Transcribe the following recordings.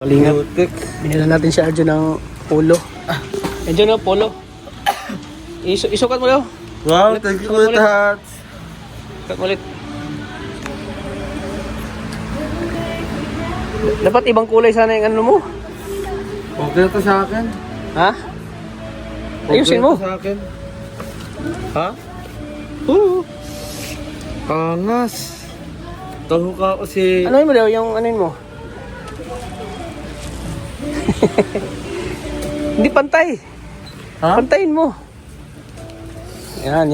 Kalingap. Binila natin si Arjo ng polo. Arjo no, polo. Isukat mo daw. Wow, thank you ulit, Hats. Sukat mo ulit. Dapat ibang kulay sana yung ano mo. Okay na to sa akin. Ha? Ayusin mo. Okay na to sa akin. Ha? Angas. Taho ka kasi... Ano mo daw yung ano mo? Hindi pantay. Ha? Pantayin mo. Yan.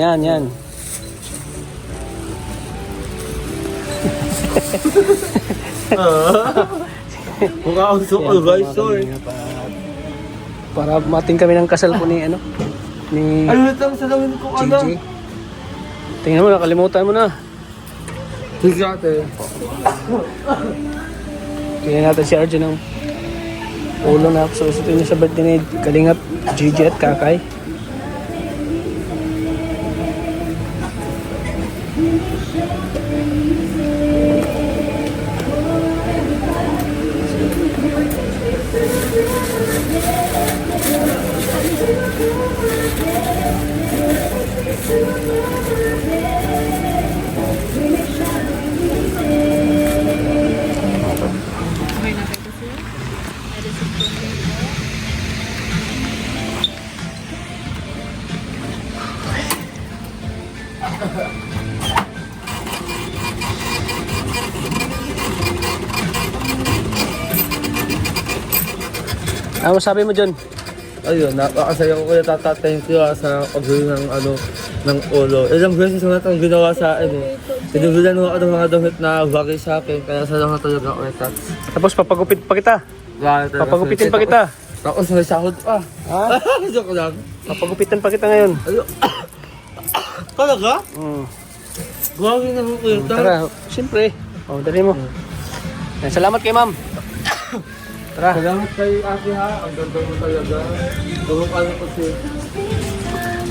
Mukha akong sukol, guys. Sorry. Para mating kami ng kasal po ni ano? Ni Ano ito? Sa langin ko, ano? Gigi. Tingnan mo, nakalimutan mo na. Sige ate. Tingnan natin si Arjo ng ulo na susutin niya sa birthday ni Kalingap, Gigi at Kakay. Ano sabi mo dyan? Ayun, napakasaya ko kaya thank you sa pagbili ng ng ulo. Ilang beses na itong ginawa sa akin eh. Sinubilan mo ako ng mga damit na bagay sa akin, kaya salamat talaga ulit, Hats. Tapos papagupit pa kita. Papagupitin pa kita. Tapos may sahod pa. Ha? Joke lang. Papagupitan pa kita ngayon. Ayun. Talaga? Grabe na mo kuya. Tara, siyempre. Dali mo. Yan, salamat kay ma'am. Tara. Salamat kay Ate ha. Ang ganda mo talaga. Gawin ka na kasi.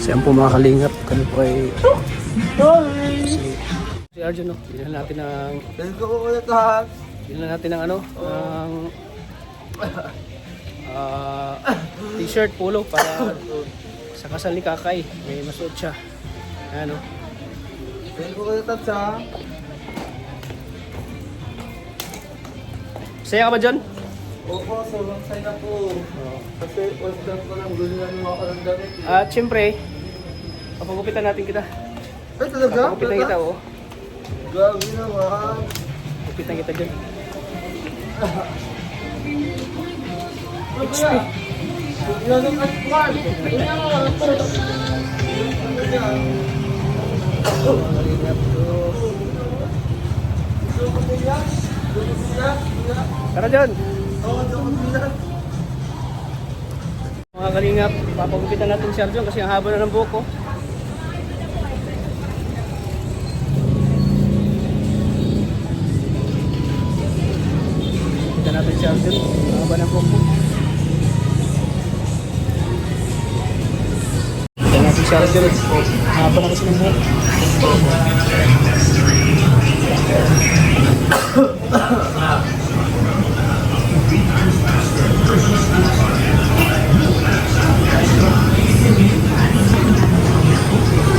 Siya po mga Kalingap. Kami po ay... Si Arjo, no? Bilhan natin ng... Thank you ulit, Hats. Bilhan natin ng ano? Ng... t-shirt, polo para sa kasal ni Kakay. May masuot siya. Ayan, no? Thank you ulit, Hats ha. Saya ka ba dyan? Opo, sobrang say na po. Kasi first time ko lang gulinan mo ako ng damit. At siyempre, papagupitan natin kita. Ay, talaga? Papagupitan kita, oh. Grabe naman. Papagupitan kita dyan. XP. Ilanong at plan. Tara dyan. Mga Kalingap, papagupitan natin si Arjo kasi ang haba na ng buhok ko. Gupitan natin si Arjo, ang haba ng buhok ko. Gupitan natin si Arjo, ang haba na kasi ng buhok.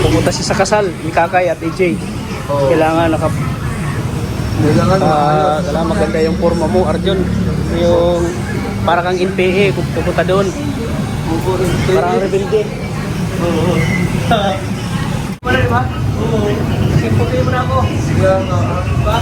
Pumunta siya sa kasal ni Kakay at AJ. Kailangan kailangan maganda yung forma mo, Arjon. Yung para kang NPA kung pupunta doon. Parang rebelde. Oo. Wala diba? Oo. Simputin mo na ako. Yan nga. Diba?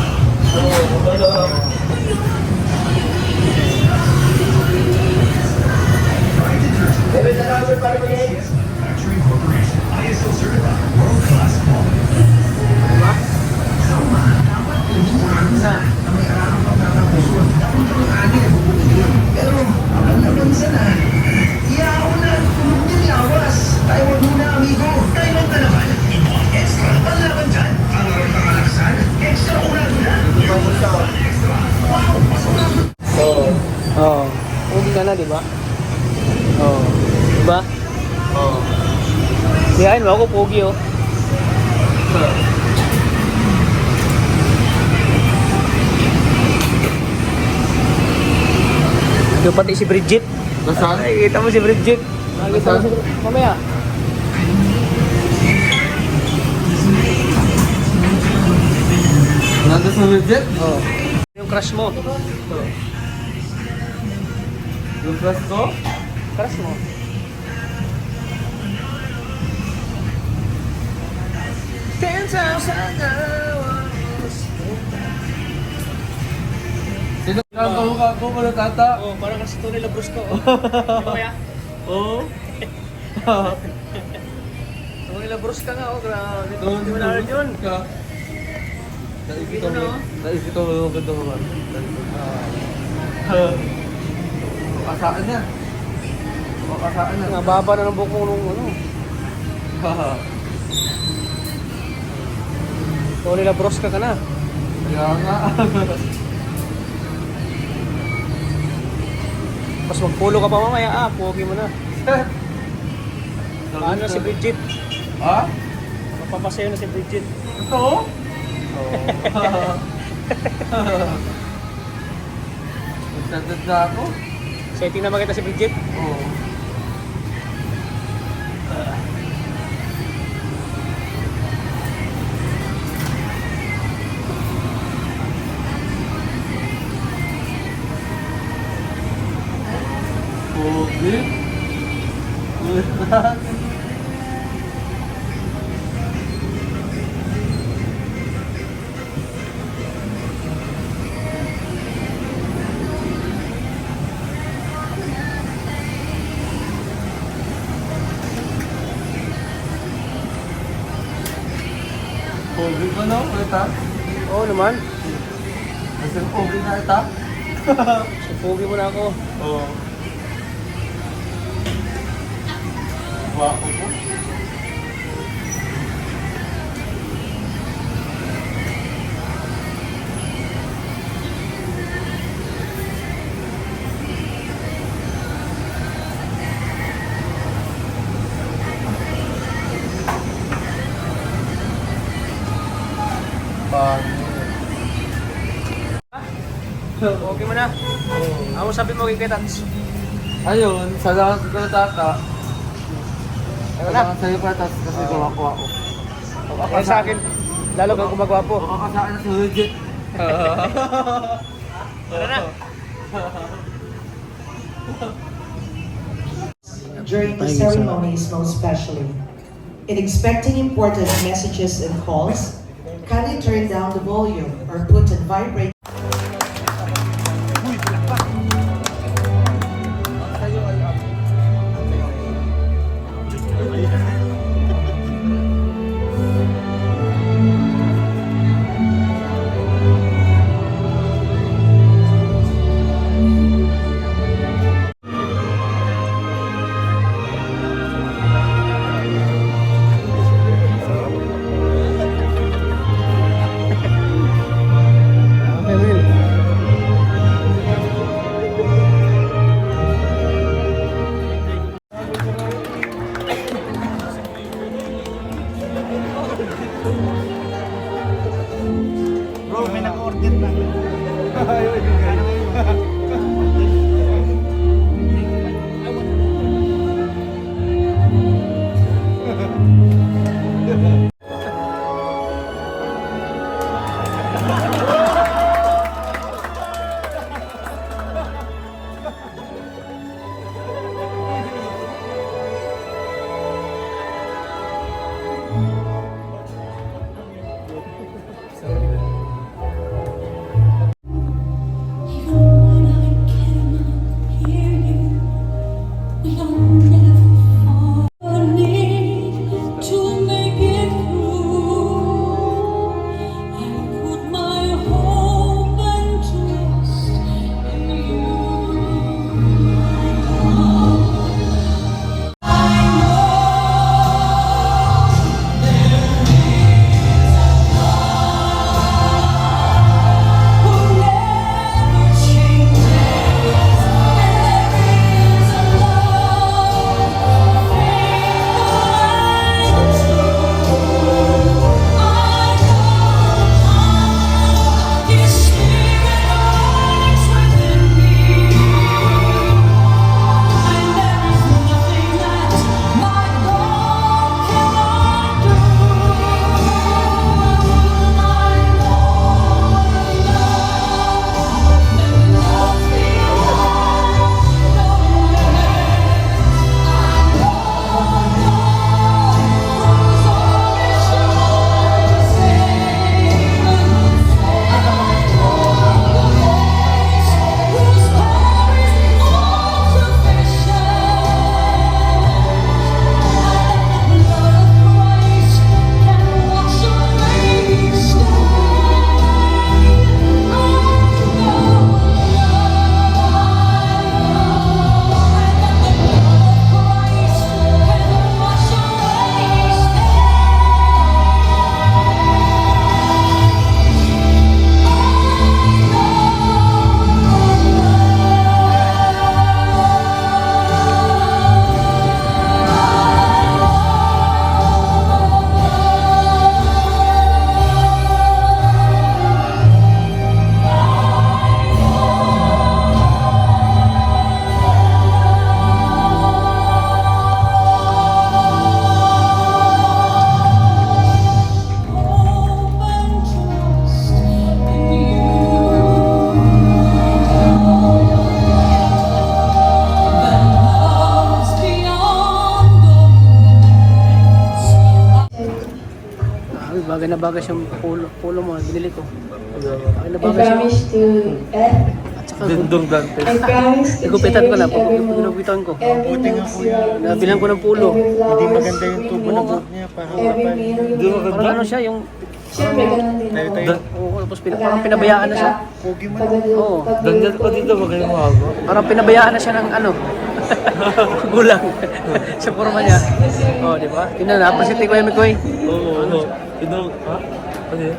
Oo. Oo. Uwi ka na, diba? Oo. Diba? Oo. Diyain mo ako, pogi oh. Yung pati si Bridget. Nasaan? Ay, kita mo si Bridget. Nakikita mo si Bridget. Mamaya. Nandun sa widget? Oh. Yung crush mo. Yung flash ko? Crush mo. Sino ang kamukha ko wala tata? Oh, parang kasi Tony Labrusco. Di ba ya? Oo. Tony Labrusco nga, oh, grabe. Doon, Di mo na alam yun. ka. Naisip ko Yun, no? naisip ko yung ganda ko ba? Kasaan niya. Kasaan niya. Ang baba na ng buko nung ano. Tony Labrusco ka na. Kaya nga. Tapos magpulo ka pa mamaya, pogi mo na. Paano na si Bridget? Ha? Mapapasayo na si Bridget. Ito? Oo. Excited na ako. Setting na makita si Bridget. Oo. Pogi. Ulan. Pogi pa no? Kita? Oo naman. Kasi pogi na ita? So, pogi mo na ako. Oo. Wako po. Pogi mo na. Ako sabi mo kay Tats. Ayun, salamat ko tata. Ano na? Salamat sa'yo pa tas kasi kuha-kuha ko. Kaya sa akin, lalo kang gumagwapo. Makakasaan na sa legit. Ano na? During the ceremonies most especially. In expecting important messages and calls, kindly turn down the volume or put on vibrate. Bagay na bagay siyang pulo mo, binili ko. Bagay na I bagay siya. promise to add. At saka, Dindong Dante. I promise to nagupitan ko na, cherish every moment, pinagupitan ko. every notes you write me, Nabilang ko ng pulo. every Hindi flowers maganda yung you tubo bring ng me, buhok niya. Parang every meal you Hindi make. Parang ano siya, yung... Siyempre, ganun din ako. Oo, tapos parang pinabayaan na siya. Oo. Daniel pa dito, wag kayong mahaba. Parang pinabayaan na siya ng ano. Gulang. Sa forma niya. Oo, di ba? Tingnan na, pasitin ko yung Mikoy. Oo. Ha? Ano yun?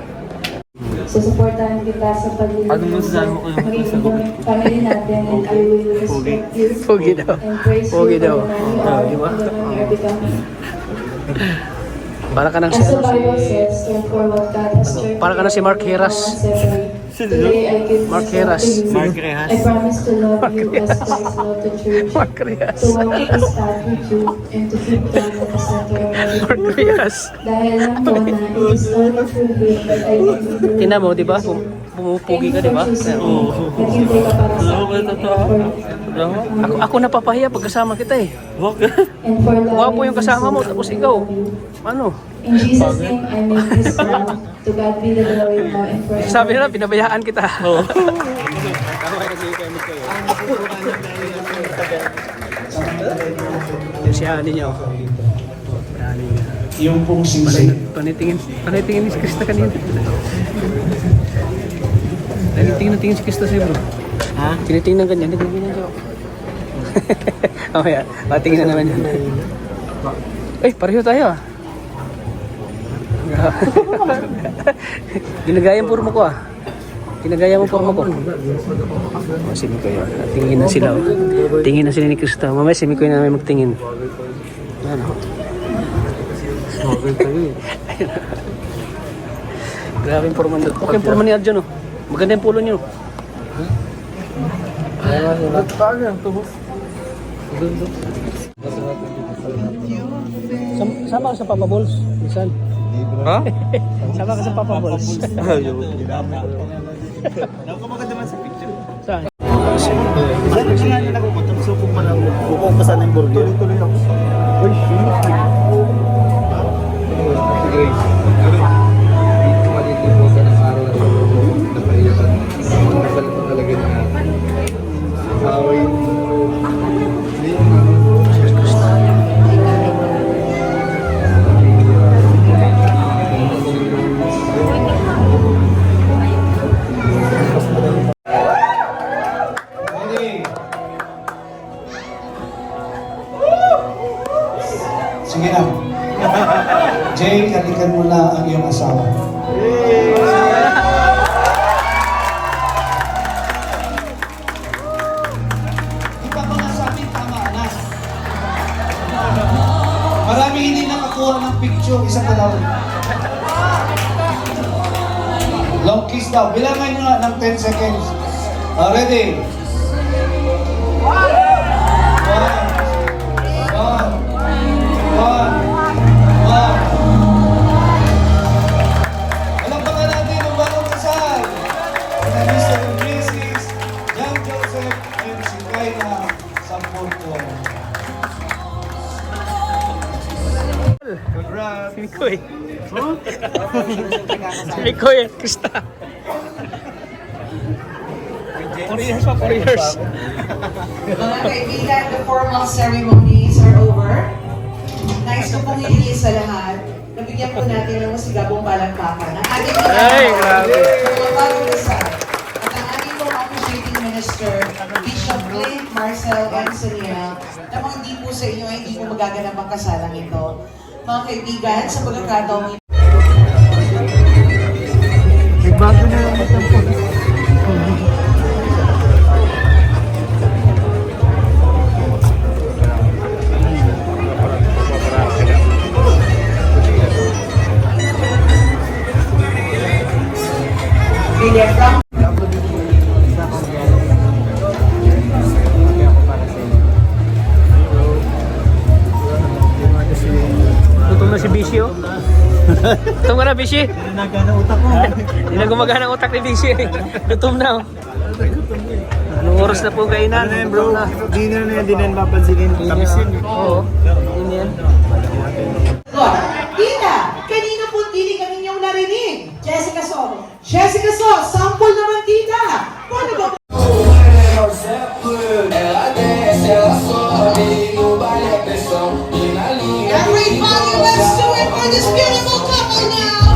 Susuportahan kita sa paglilingkod Ano masasabi mo kung maging sa ng family natin, and I will respect you Pogi daw. and praise Pogi you daw. for the man you Oo, are di ba? and the man you are becoming. Para ka nang si, As the ano, Bible si... says, stand for what God has joined Para ka na si Mark together, Heras. no one separate. Today, I give Mark myself Heras. to you. Mark Rehas. I promise to love you as Christ loved the church, Mark Rias. to walk this path with you, and to keep God at the center of Mark everything. Rias. Dahil lang po na it is only through Him that I can be the Tingnan mo, di ba? Pumupugi ka, di ba? Oo. Naghintay ka para sa Alam ko akin. kayo totoo. Alam mo? Ako napapahiya pag kasama kita eh. Bakit? And for loving Gwapo yung kasama mo, me so, tapos I ikaw. love you. Ano? In Jesus' name, I make this vow. To God be the glory now and forever. Sabi na, pinabayaan kita. Oo. Yung si Hani niya. oh. yung pong singsing. Panitingin si Krista kanina. Tinitingin si Krista sa'yo bro. Ha? Tinitingnan ka niya, nagagawin niya. Oh yeah, patingin na naman yan. Eh, pareho tayo ah. Ginagaya ang forma ko ah. Ginagaya mo forma ko. Oh, si Mikoy ah. Tingin na sila oh. Tingin na sila ni Krista. Mamaya si Mikoy na may magtingin. Ano? Okay tayo eh. Grabe yung forma nyo. Okay yung forma ni Arjun oh. Maganda yung pulo niyo. Paano yan? Tubos? Sama ka sa Papa Balls, minsan. Ha? Sama ka sa Papa Balls. Ayaw. Nakamaganda man sa picture. Saan? Saan yung sinali na kukutom? Supong pa lang. Bukong pa sana yung burger. Tuloy ako. Uy, Si Grace. Malilimutan ang araw na napahiyakan. Magkasal mo talaga na away. sige na. Jay, kalikan mo na ang iyong asawa. Di pa ba nasabi tama na? Marami hindi nakakuha ng picture. Isa pa daw. Long kiss daw. Bilangan nyo nga ng 10 seconds. Ready? One. Alam pa nga natin ang bagong kasal. Na Mr. and Mrs. John Joseph and si Kayla Sampurto. Congrats! Si Mikoy. Si Mikoy at Krista. 4 years pa, 4 years. Mga kaibigan, the formal ceremonies are over. Nais ko pong hihingi sa lahat. Nabigyan po natin ng masigabong palakpakan. Ang ating Ay, grabe. mga bagong kasal. At ang ating pong appreciating minister, Bishop Clint Marcel Ansonia, na mga hindi po sa inyo ay hindi po magaganap ang kasalang ito. Mga kaibigan, sa pagkakataong ito, Nagbago na yung matang po. William Frank. Gutom na si Bishi oh. Gutom ka na Bishi? Nagana utak ko. Hindi na gumagana ang utak ni Bishi. Gutom na oh. Anong oras na po kainan? Ano yan, Gutom bro? na. Dinner na yan, di na yan mapansinin. Tamis yun. Oo. Yun yan. Tita, kanina po hindi ka ninyong narinig Jessica So, sample naman kita. Paano ba? Everybody, let's do it for this beautiful couple now.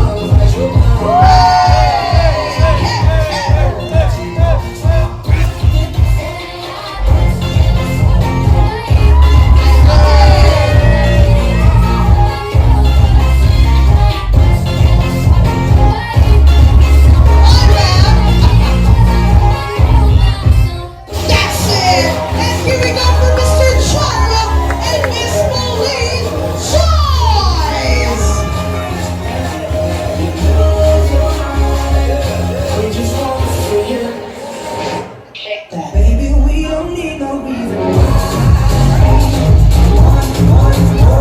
That's it. And here we go for Mr. Chara and Miss Pauline Joyce. Baby, we don't need no reason.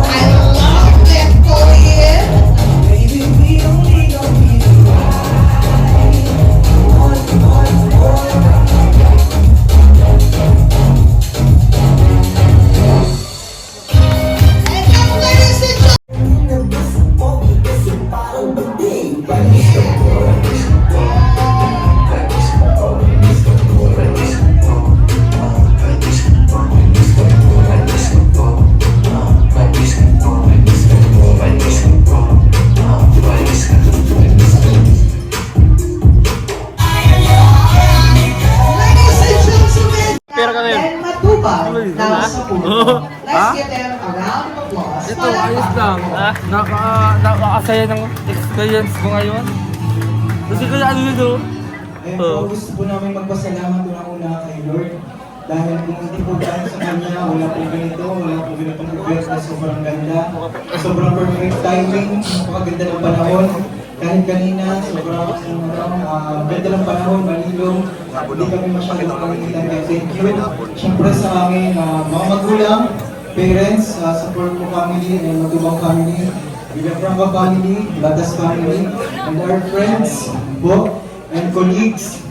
I love that for you. Baby, we don't need no reason. And now, ladies and gentlemen. Ladies and gentlemen, and matubag na sa puno. Let's give them a round of applause. Ito, ayos lang. Nakakasaya ng experience ko ngayon. Kasi kaya ano yun, oh. Ayun po, gusto po namin magpasalamat una kay Lord. Dahil kung hindi po dahil sa Kanya, wala po ganito, wala po ganitong event na sobrang ganda. Sobrang perfect timing, napakaganda ng panahon. Kahit kanina, sobrang ganda ng panahon, malilong. Hindi kami masyadong nakikita. Kaya thank you. Siyempre sa aming mga magulang, parents, support ko family, and Matubang family, Villafranca family, Batas family, and our friends po, and colleagues.